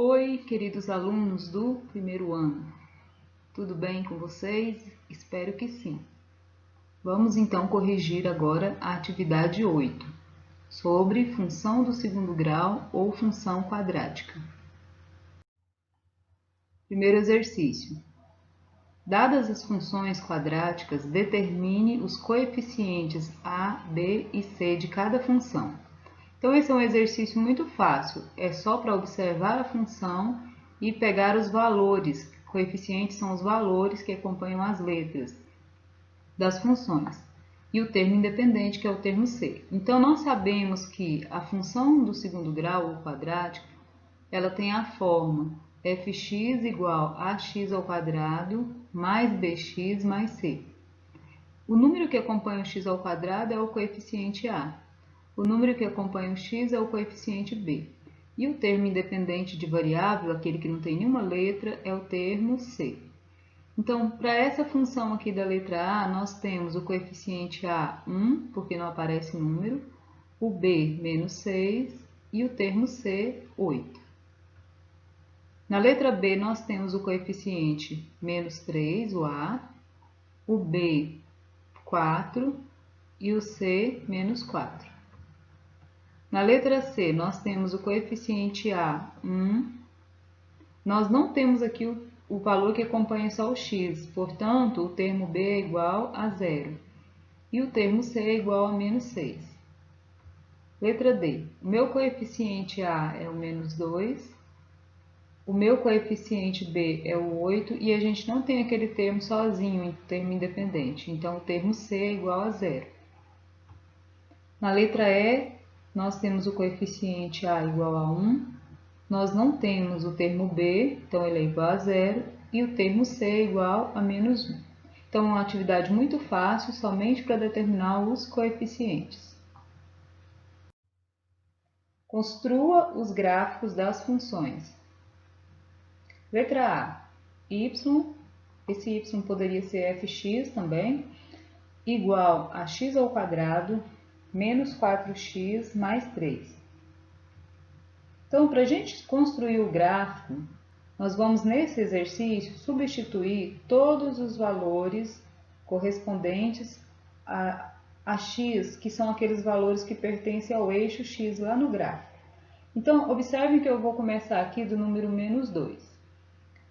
Oi, queridos alunos do primeiro ano. Tudo bem com vocês? Espero que sim. Vamos então corrigir agora a atividade 8, sobre função do segundo grau ou função quadrática. Primeiro exercício. Dadas as funções quadráticas, determine os coeficientes a, b e c de cada função. Então, esse é um exercício muito fácil, é só para observar a função e pegar os valores. Coeficientes são os valores que acompanham as letras das funções. E o termo independente, que é o termo c. Então, nós sabemos que a função do segundo grau, ou quadrática, ela tem a forma fx igual a x ao quadrado mais bx mais c. O número que acompanha o x ao quadrado é o coeficiente a. O número que acompanha o x é o coeficiente b. E o termo independente de variável, aquele que não tem nenhuma letra, é o termo c. Então, para essa função aqui da letra a, nós temos o coeficiente a 1, porque não aparece número, o b menos 6 e o termo c 8. Na letra b, nós temos o coeficiente menos 3, o a, o b 4 e o c menos 4. Na letra C, nós temos o coeficiente A, 1. Nós não temos aqui o valor que acompanha só o x, portanto, o termo B é igual a 0. E o termo C é igual a menos 6. Letra D. O meu coeficiente A é o menos 2. O meu coeficiente B é o 8. E a gente não tem aquele termo sozinho, termo independente. Então, o termo C é igual a 0. Na letra E, nós temos o coeficiente A igual a 1, nós não temos o termo B, então ele é igual a 0, e o termo C é igual a menos 1. Então, é uma atividade muito fácil, somente para determinar os coeficientes. Construa os gráficos das funções. Letra A, y, esse y poderia ser fx também, igual a x ao quadrado, menos 4x mais 3. Então, para a gente construir o gráfico, nós vamos nesse exercício substituir todos os valores correspondentes a x, que são aqueles valores que pertencem ao eixo x lá no gráfico. Então, observem que eu vou começar aqui do número menos 2.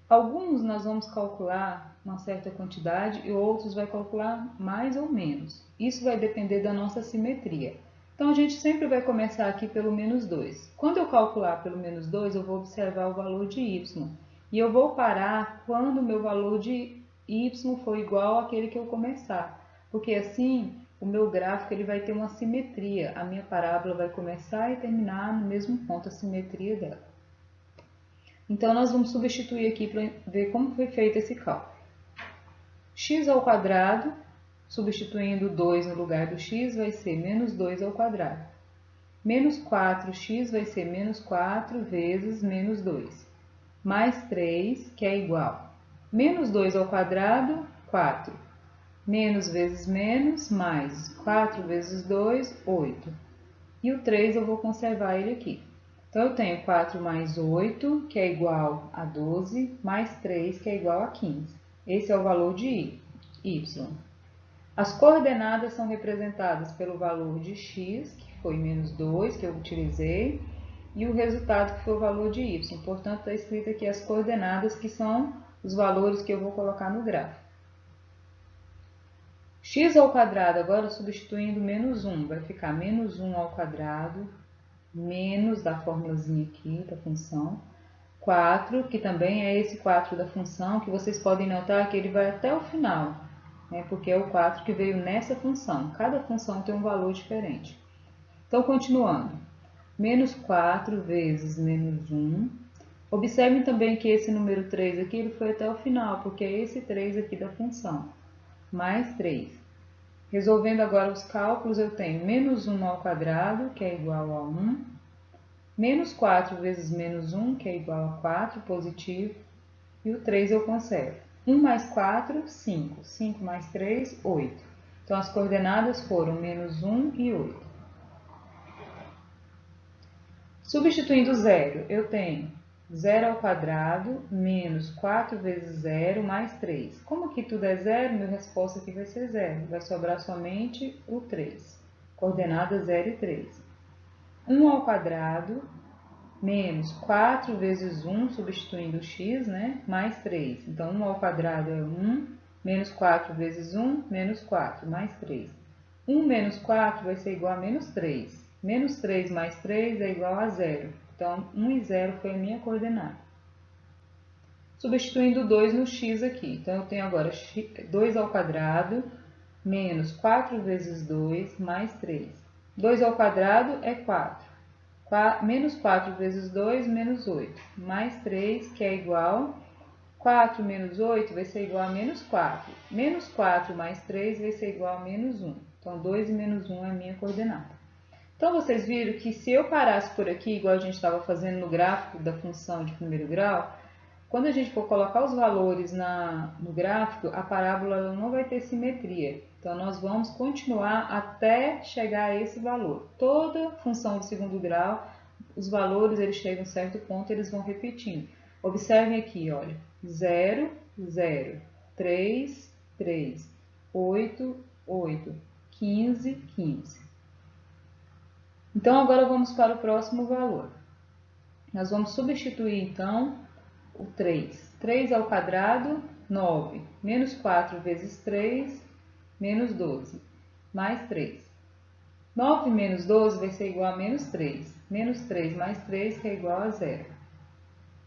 Alguns nós vamos calcular uma certa quantidade e outros vai calcular mais ou menos. Isso vai depender da nossa simetria. Então, a gente sempre vai começar aqui pelo menos 2. Quando eu calcular pelo menos 2, eu vou observar o valor de y. E eu vou parar quando o meu valor de y for igual àquele que eu começar. Porque assim, o meu gráfico ele vai ter uma simetria. A minha parábola vai começar e terminar no mesmo ponto, a simetria dela. Então, nós vamos substituir aqui para ver como foi feito esse cálculo. X ao quadrado, substituindo 2 no lugar do x, vai ser menos 2 ao quadrado. Menos 4x vai ser menos 4 vezes menos 2. Mais 3, que é igual. Menos 2 ao quadrado, 4. Menos vezes menos, mais 4 vezes 2, 8. E o 3 eu vou conservar ele aqui. Então, eu tenho 4 mais 8, que é igual a 12, mais 3, que é igual a 15. Esse é o valor de y. As coordenadas são representadas pelo valor de x, que foi menos 2, que eu utilizei, e o resultado, que foi o valor de y. Portanto, está escrito aqui as coordenadas, que são os valores que eu vou colocar no gráfico. X ao quadrado, agora substituindo menos 1, vai ficar menos 1 ao quadrado, menos da formulazinha aqui, da função, 4, que também é esse 4 da função, que vocês podem notar que ele vai até o final, né, porque é o 4 que veio nessa função. Cada função tem um valor diferente. Então, continuando. Menos 4 vezes menos 1. Observem também que esse número 3 aqui ele foi até o final, porque é esse 3 aqui da função. Mais 3. Resolvendo agora os cálculos, eu tenho menos 1 ao quadrado, que é igual a 1. Menos 4 vezes menos 1, que é igual a 4, positivo. E o 3 eu conservo. 1 mais 4, 5. 5 mais 3, 8. Então, as coordenadas foram menos 1 e 8. Substituindo 0, eu tenho 0 ao quadrado menos 4 vezes 0 mais 3. Como aqui tudo é zero, minha resposta aqui vai ser zero. Vai sobrar somente o 3. Coordenadas 0 e 3. 1 ao quadrado menos 4 vezes 1, substituindo o x, né? Mais 3. Então, 1 ao quadrado é 1, menos 4 vezes 1, menos 4, mais 3. 1 menos 4 vai ser igual a menos 3. Menos 3 mais 3 é igual a 0. Então, 1 e 0 foi a minha coordenada. Substituindo 2 no x aqui. Então, eu tenho agora 2 ao quadrado menos 4 vezes 2 mais 3. 2 ao quadrado é 4. Menos 4 vezes 2, menos 8. Mais 3, que é igual. 4 menos 8 vai ser igual a menos 4. Menos 4 mais 3 vai ser igual a menos 1. Então, 2 e menos 1 é a minha coordenada. Então, vocês viram que se eu parasse por aqui, igual a gente estava fazendo no gráfico da função de primeiro grau, quando a gente for colocar os valores no gráfico, a parábola não vai ter simetria. Então, nós vamos continuar até chegar a esse valor. Toda função de segundo grau, os valores eles chegam a um certo ponto, eles vão repetindo. Observem aqui, olha, 0, 0, 3, 3, 8, 8, 15, 15. Então, agora vamos para o próximo valor. Nós vamos substituir, então, o 3. 3 ao quadrado, 9. Menos 4 vezes 3, menos 12. Mais 3. 9 menos 12 vai ser igual a menos 3. Menos 3 mais 3, que é igual a 0.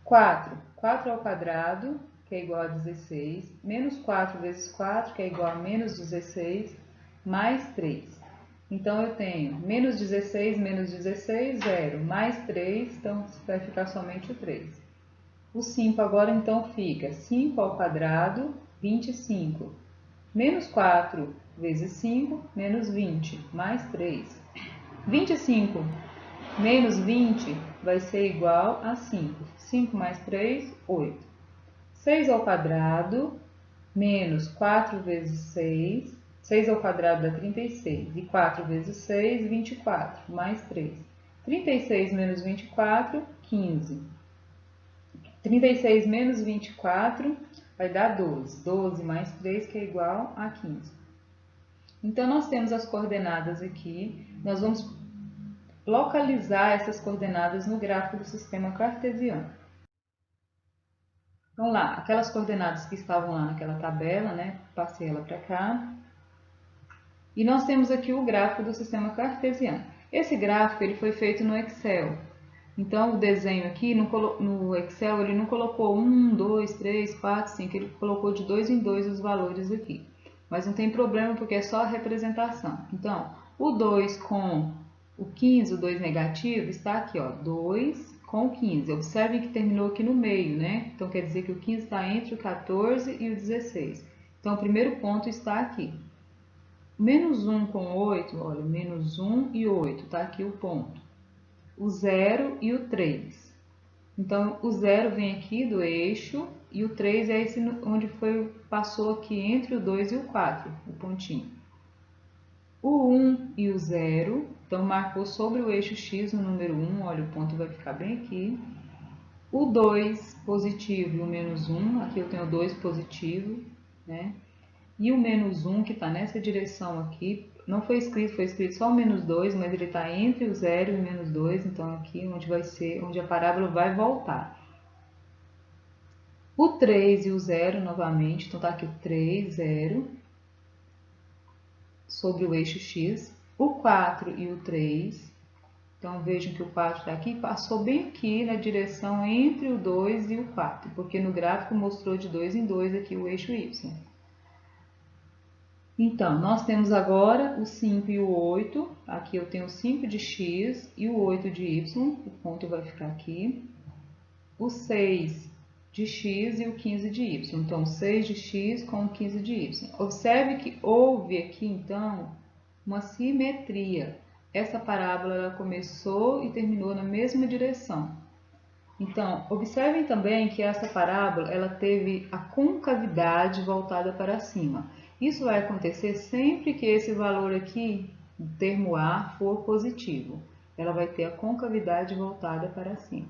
4. 4 ao quadrado, que é igual a 16. Menos 4 vezes 4, que é igual a menos 16. Mais 3. Então, eu tenho menos 16, 0. Mais 3, então vai ficar somente o 3. O 5 agora, então, fica 5 ao quadrado, 25. Menos 4 vezes 5, menos 20, mais 3. 25 menos 20 vai ser igual a 5. 5 mais 3, 8. 6 ao quadrado, menos 4 vezes 6. 6 ao quadrado dá 36. E 4 vezes 6, 24, mais 3. 36 menos 24, 15. 36 menos 24 vai dar 12. 12 mais 3, que é igual a 15. Então, nós temos as coordenadas aqui. Nós vamos localizar essas coordenadas no gráfico do sistema cartesiano. Então, lá, aquelas coordenadas que estavam lá naquela tabela, né? Passei ela para cá. E nós temos aqui o gráfico do sistema cartesiano. Esse gráfico ele foi feito no Excel. Então, o desenho aqui no Excel, ele não colocou 1, 2, 3, 4, 5, ele colocou de 2 em 2 os valores aqui. Mas não tem problema, porque é só a representação. Então, o 2 com o 15, o 2 negativo, está aqui, ó, 2 com o 15. Observem que terminou aqui no meio, né? Então, quer dizer que o 15 está entre o 14 e o 16. Então, o primeiro ponto está aqui. Menos 1 com 8, olha, menos 1 e 8, está aqui o ponto. O 0 e o 3. Então, o 0 vem aqui do eixo e o 3 é esse onde passou aqui entre o 2 e o 4, o pontinho. O 1 e o 0, então marcou sobre o eixo X no número 1, olha, o ponto vai ficar bem aqui. O 2 positivo e o menos 1, aqui eu tenho 2 positivo, né? E o menos 1, que está nessa direção aqui, não foi escrito, foi escrito só o menos 2, mas ele está entre o 0 e o menos 2, então aqui onde vai ser, onde a parábola vai voltar. O 3 e o 0 novamente, então está aqui o 3, 0, sobre o eixo X. O 4 e o 3, então vejam que o 4 está aqui, passou bem aqui na direção entre o 2 e o 4, porque no gráfico mostrou de 2 em 2 aqui o eixo Y. Então, nós temos agora o 5 e o 8. Aqui eu tenho o 5 de x e o 8 de y. O ponto vai ficar aqui. O 6 de x e o 15 de y. Então, 6 de x com o 15 de y. Observe que houve aqui, então, uma simetria. Essa parábola ela começou e terminou na mesma direção. Então, observem também que essa parábola ela teve a concavidade voltada para cima. Isso vai acontecer sempre que esse valor aqui, o termo A, for positivo. Ela vai ter a concavidade voltada para cima.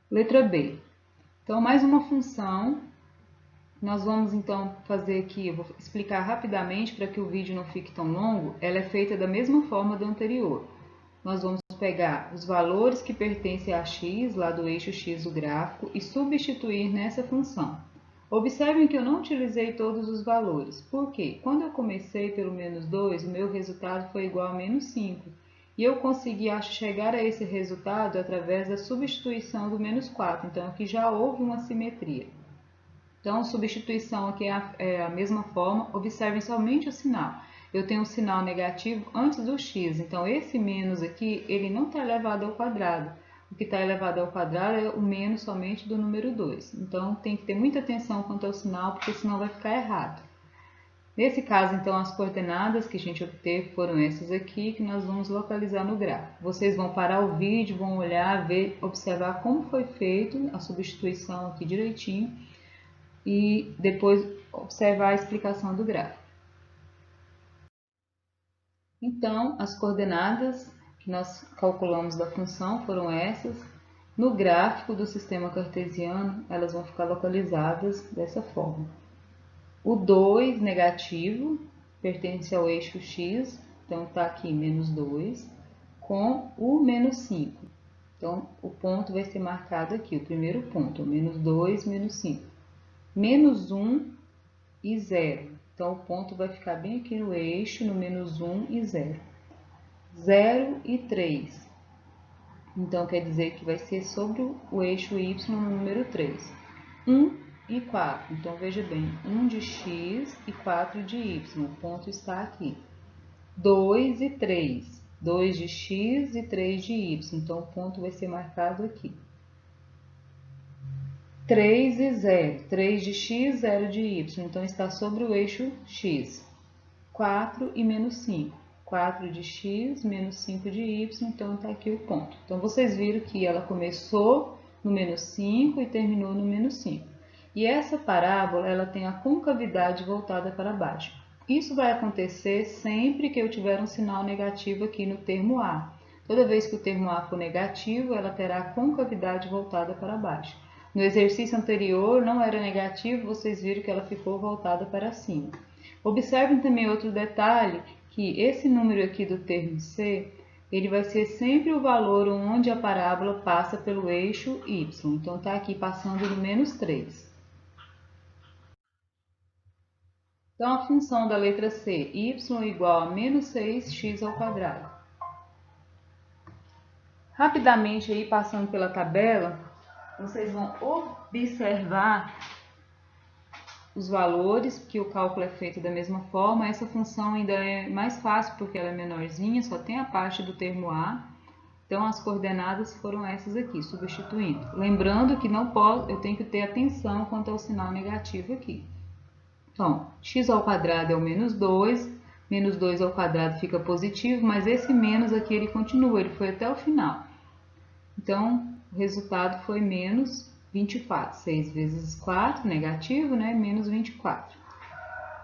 Letra B. Então, mais uma função. Nós vamos então fazer aqui, eu vou explicar rapidamente para que o vídeo não fique tão longo. Ela é feita da mesma forma do anterior. Nós vamos pegar os valores que pertencem a x, lá do eixo x do gráfico, e substituir nessa função. Observem que eu não utilizei todos os valores. Por quê? Quando eu comecei pelo menos 2, o meu resultado foi igual a menos 5. E eu consegui chegar a esse resultado através da substituição do menos 4. Então, aqui já houve uma simetria. Então, substituição aqui é a mesma forma. Observem somente o sinal. Eu tenho um sinal negativo antes do x. Então, esse menos aqui, ele não está elevado ao quadrado. O que está elevado ao quadrado é o menos somente do número 2. Então, tem que ter muita atenção quanto ao sinal, porque senão vai ficar errado. Nesse caso, então, as coordenadas que a gente obteve foram essas aqui, que nós vamos localizar no gráfico. Vocês vão parar o vídeo, vão olhar, ver, observar como foi feito a substituição aqui direitinho e depois observar a explicação do gráfico. Então, as coordenadas que nós calculamos da função foram essas. No gráfico do sistema cartesiano, elas vão ficar localizadas dessa forma. O 2 negativo pertence ao eixo x, então está aqui menos 2, com o menos 5. Então, o ponto vai ser marcado aqui, o primeiro ponto, menos 2, menos 5. Menos 1 e 0. Então, o ponto vai ficar bem aqui no eixo, no menos 1 e 0. 0 e 3. Então, quer dizer que vai ser sobre o eixo y no número 3. 1 e 4. Então, veja bem, 1 de x e 4 de y. O ponto está aqui. 2 e 3. 2 de x e 3 de y. Então, o ponto vai ser marcado aqui. 3 e 0. 3 de x, 0 de y. Então, está sobre o eixo x. 4 e menos 5. 4 de x, menos 5 de y. Então, está aqui o ponto. Então, vocês viram que ela começou no menos 5 e terminou no menos 5. E essa parábola, ela tem a concavidade voltada para baixo. Isso vai acontecer sempre que eu tiver um sinal negativo aqui no termo A. Toda vez que o termo A for negativo, ela terá a concavidade voltada para baixo. No exercício anterior não era negativo, vocês viram que ela ficou voltada para cima. Observem também outro detalhe, que esse número aqui do termo C, ele vai ser sempre o valor onde a parábola passa pelo eixo Y. Então, está aqui passando no menos 3. Então, a função da letra C, y igual a menos 6x ao quadrado. Rapidamente, aí, passando pela tabela, vocês vão observar os valores, que o cálculo é feito da mesma forma. Essa função ainda é mais fácil porque ela é menorzinha, só tem a parte do termo A. Então, as coordenadas foram essas aqui, substituindo. Lembrando que não posso, eu tenho que ter atenção quanto ao sinal negativo aqui. Então, x ao quadrado é o menos 2, menos 2 ao quadrado fica positivo, mas esse menos aqui ele continua, ele foi até o final. Então, o resultado foi menos 24. 6 vezes 4, negativo, né? Menos 24.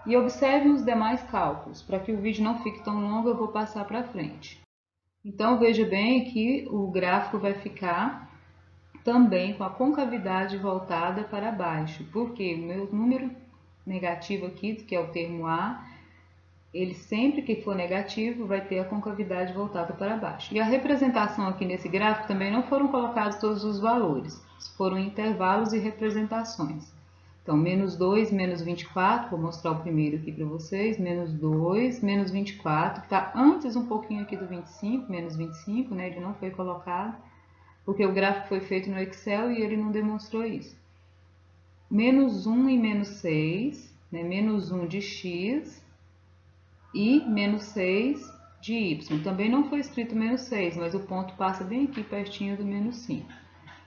E observem os demais cálculos. Para que o vídeo não fique tão longo, eu vou passar para frente. Então, veja bem que o gráfico vai ficar também com a concavidade voltada para baixo, porque o meu número negativo aqui, que é o termo A, ele sempre que for negativo vai ter a concavidade voltada para baixo. E a representação aqui nesse gráfico também não foram colocados todos os valores, foram intervalos e representações. Então, menos 2, menos 24, vou mostrar o primeiro aqui para vocês, menos 2, menos 24, está antes um pouquinho aqui do 25, menos 25, né? Ele não foi colocado, porque o gráfico foi feito no Excel e ele não demonstrou isso. Menos 1 e menos 6, né? Menos 1 de x e menos 6 de y. Também não foi escrito menos 6, mas o ponto passa bem aqui pertinho do menos 5.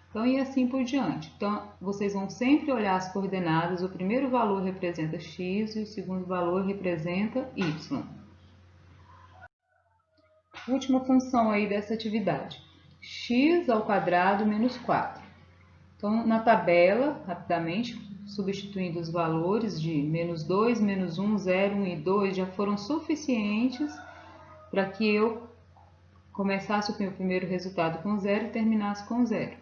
Então, e assim por diante. Então, vocês vão sempre olhar as coordenadas, o primeiro valor representa x e o segundo valor representa y. Última função aí dessa atividade, x ao quadrado menos 4. Então, na tabela, rapidamente, substituindo os valores de menos 2, menos 1, 0, 1 e 2 já foram suficientes para que eu começasse o meu primeiro resultado com 0 e terminasse com 0.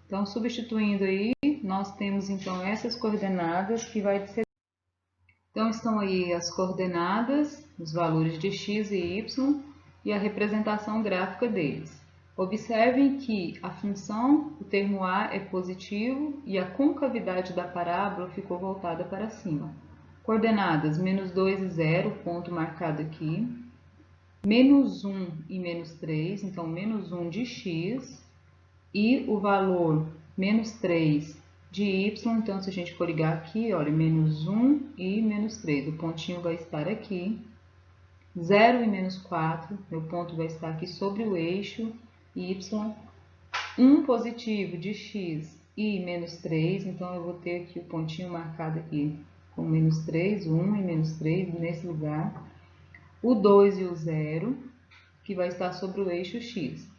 Então, substituindo aí, nós temos então essas coordenadas que vai ser. Então, estão aí as coordenadas, os valores de x e y e a representação gráfica deles. Observem que a função, o termo a é positivo e a concavidade da parábola ficou voltada para cima. Coordenadas menos 2 e 0, ponto marcado aqui. Menos 1 e menos 3, então menos 1 de x. E o valor menos 3 de y, então se a gente coligar aqui, olha, menos 1 e menos 3, o pontinho vai estar aqui. 0 e menos 4, meu ponto vai estar aqui sobre o eixo y. 1 positivo de x e menos 3, então eu vou ter aqui o pontinho marcado aqui com menos 3, 1 e menos 3 nesse lugar. O 2 e o 0, que vai estar sobre o eixo x,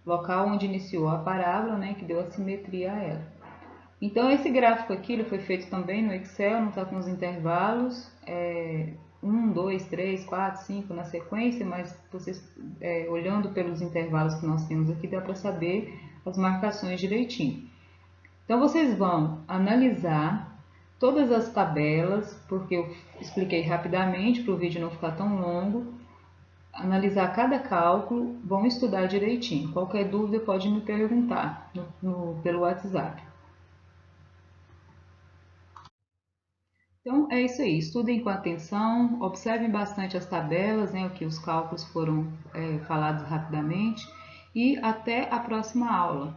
local onde iniciou a parábola, né, que deu a simetria a ela. Então, esse gráfico aqui ele foi feito também no Excel, não está com os intervalos, 1, 2, 3, 4, 5 na sequência, mas vocês, olhando pelos intervalos que nós temos aqui, dá para saber as marcações direitinho. Então, vocês vão analisar todas as tabelas, porque eu expliquei rapidamente para o vídeo não ficar tão longo, analisar cada cálculo, vão estudar direitinho. Qualquer dúvida pode me perguntar pelo WhatsApp. Então, é isso aí. Estudem com atenção, observem bastante as tabelas, né, que os cálculos foram falados rapidamente, e até a próxima aula.